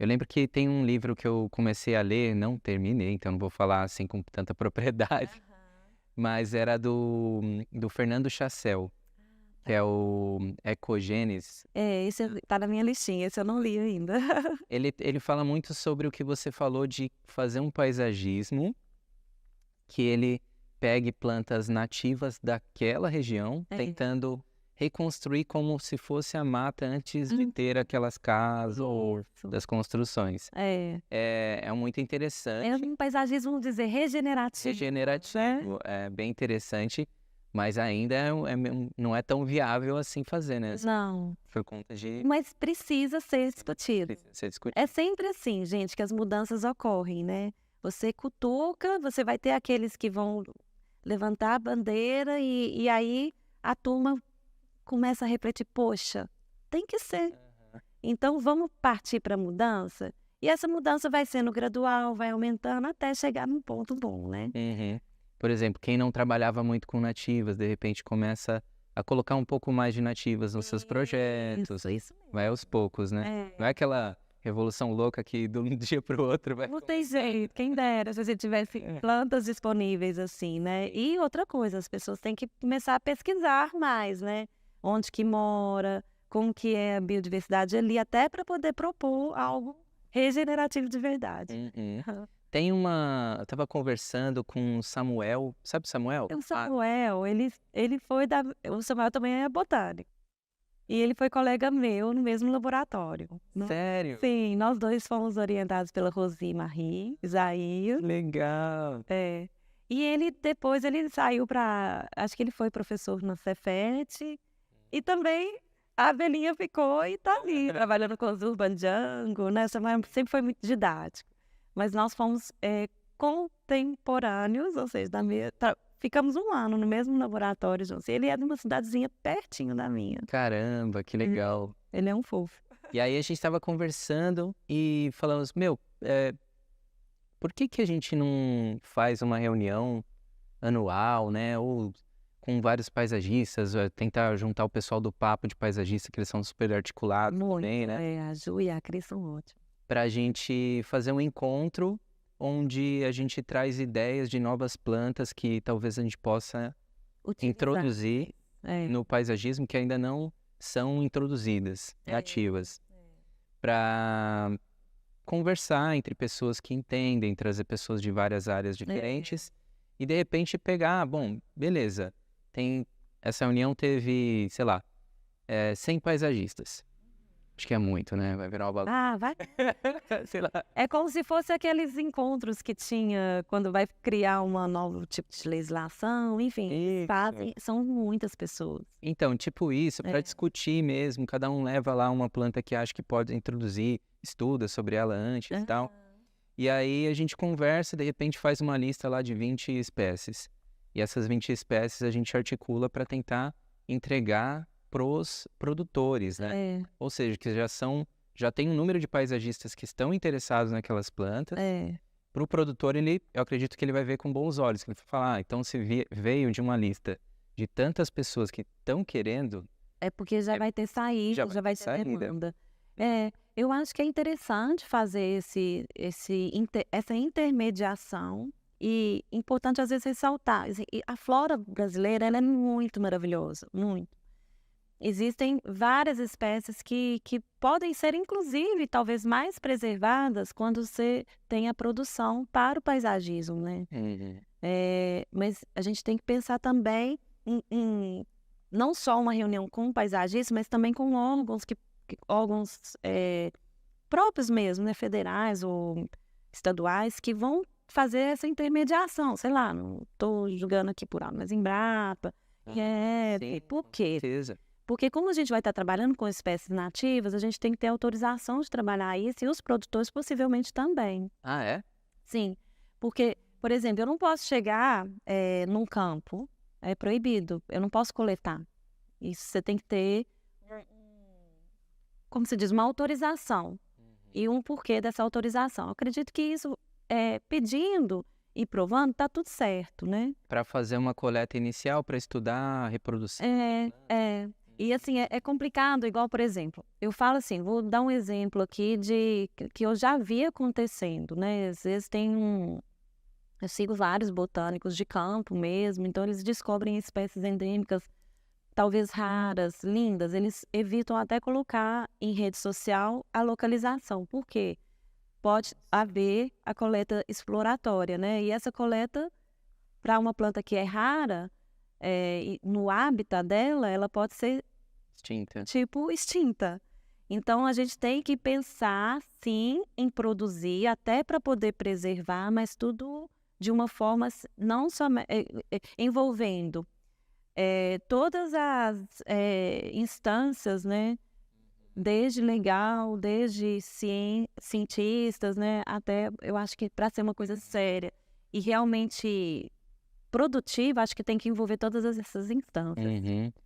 Eu lembro que tem um livro que eu comecei a ler, não terminei, então não vou falar assim com tanta propriedade, Aham. mas era do Fernando Chassel, que é o Ecogênesis. É, esse tá na minha listinha, esse eu não li ainda. Ele fala muito sobre o que você falou de fazer um paisagismo, que ele pegue plantas nativas daquela região, É. tentando reconstruir como se fosse a mata antes de Hum, ter aquelas casas ou isso. das construções. É. É muito É interessante, um paisagismo, vamos dizer, regenerativo, né. regenerativo, é bem interessante, mas ainda não é tão viável assim fazer, né, Não, por conta de mas precisa ser discutido. precisa ser É discutido. sempre assim, gente, que as mudanças ocorrem, né. Você cutuca, você vai ter aqueles que vão levantar a bandeira e aí a turma começa a refletir: "Poxa, tem que ser". Então vamos partir para a mudança? E essa mudança vai sendo gradual, vai aumentando até chegar num ponto bom, né. Uhum. Por exemplo, quem não trabalhava muito com nativas, de repente começa a colocar um pouco mais de nativas nos seus projetos, Isso vai aos mesmo. poucos, né. Não é É. aquela revolução louca que de um dia para o outro vai Não tem começar. jeito, quem dera se você tivesse É. plantas disponíveis assim, né. Sim. E outra coisa, as pessoas têm que começar a pesquisar mais, né. Onde que mora, como que é a biodiversidade ali, até para poder propor algo regenerativo de verdade. Uhum. Tem uma eu estava conversando com o Samuel, sabe o Samuel? O Ah, Samuel, ele foi da o Samuel também é botânico, e ele foi colega meu no mesmo laboratório. sério? Sim, nós 2 fomos orientados pela Rosi Marie Isaías. Legal. É. E ele depois ele saiu para, acho que ele foi professor na Cefet, e também a abelhinha ficou e tá ali trabalhando com os Urban Jungle, né, Samuel sempre foi muito didático. Mas nós fomos, contemporâneos, ou seja, da me tra ficamos um ano no mesmo laboratório juntos, e ele é de uma cidadezinha pertinho da minha. Caramba, que É, legal. ele é um fofo. E aí a gente estava conversando e falamos: "Meu, por que que a gente não faz uma reunião anual, né, ou com vários paisagistas, tentar juntar o pessoal do papo de paisagista, que eles são super articulados também, Muito, né, a Ju e a Cris são ótimos. pra gente fazer um encontro onde a gente traz ideias de novas plantas que talvez a gente possa Utilizar. introduzir É. no paisagismo que ainda não são introduzidas, É. nativas, para conversar entre pessoas que entendem, trazer pessoas de várias áreas É. diferentes e de repente pegar, bom, beleza, tem essa reunião teve, sei lá, 100 paisagistas. Acho que é muito, né? Vai virar uma bagunça. Ah, vai. Sei lá. É como se fosse aqueles encontros que tinha quando vai criar uma novo tipo de legislação, enfim, eles Isso. fazem, são muitas pessoas. Então, tipo isso, para É. discutir mesmo, cada um leva lá uma planta que acha que pode introduzir, estuda sobre ela antes e Aham. tal. E aí a gente conversa, de repente faz uma lista lá de 20 espécies. E essas 20 espécies a gente articula para tentar entregar pros produtores, né? É, Ou seja, que já tem um número de paisagistas que estão interessados naquelas plantas. é. Para o produtor, eu acredito que ele vai ver com bons olhos, que ele vai falar, então se veio de uma lista de tantas pessoas que estão querendo, É porque já é, vai ter já saída, vai já ter vai ter saída. demanda. É, eu acho que é interessante fazer essa intermediação, e importante às vezes ressaltar, assim, e a flora brasileira ela é muito maravilhosa, muito. Existem várias espécies que podem ser, inclusive, talvez mais preservadas quando você tem a produção para o paisagismo, né. Uhum. Mas a gente tem que pensar também em não só uma reunião com o paisagista, mas também com órgãos órgãos, próprios mesmo, né, federais ou estaduais, que vão fazer essa intermediação, sei lá, não estou julgando aqui por alto, mas Embrapa, Sim, por com quê? certeza. Porque como a gente vai estar trabalhando com espécies nativas, a gente tem que ter autorização de trabalhar isso, e os produtores possivelmente também. Ah, é? Sim, porque, por exemplo, eu não posso chegar, num campo, é proibido, eu não posso coletar. Isso você tem que ter, como se diz, uma autorização Uhum. e um porquê dessa autorização. Eu acredito que isso, pedindo e provando, tá tudo certo, né. Para fazer uma coleta inicial, para estudar a reprodução da É, planta. é. E assim, é complicado, igual, por exemplo, eu falo assim, vou dar um exemplo aqui de que eu já vi acontecendo, né? Às vezes eu sigo vários botânicos de campo mesmo, então eles descobrem espécies endêmicas, talvez raras, lindas, eles evitam até colocar em rede social a localização. Por quê? Pode haver a coleta exploratória, né? E essa coleta, para uma planta que é rara, e no hábitat dela, ela pode ser Extinta. tipo extinta. Então a gente tem que pensar sim em produzir até para poder preservar, mas tudo de uma forma não só envolvendo todas as instâncias, né? Desde legal, desde cientistas, né? Até eu acho que para ser uma coisa séria e realmente produtiva, acho que tem que envolver todas essas instâncias. Uhum.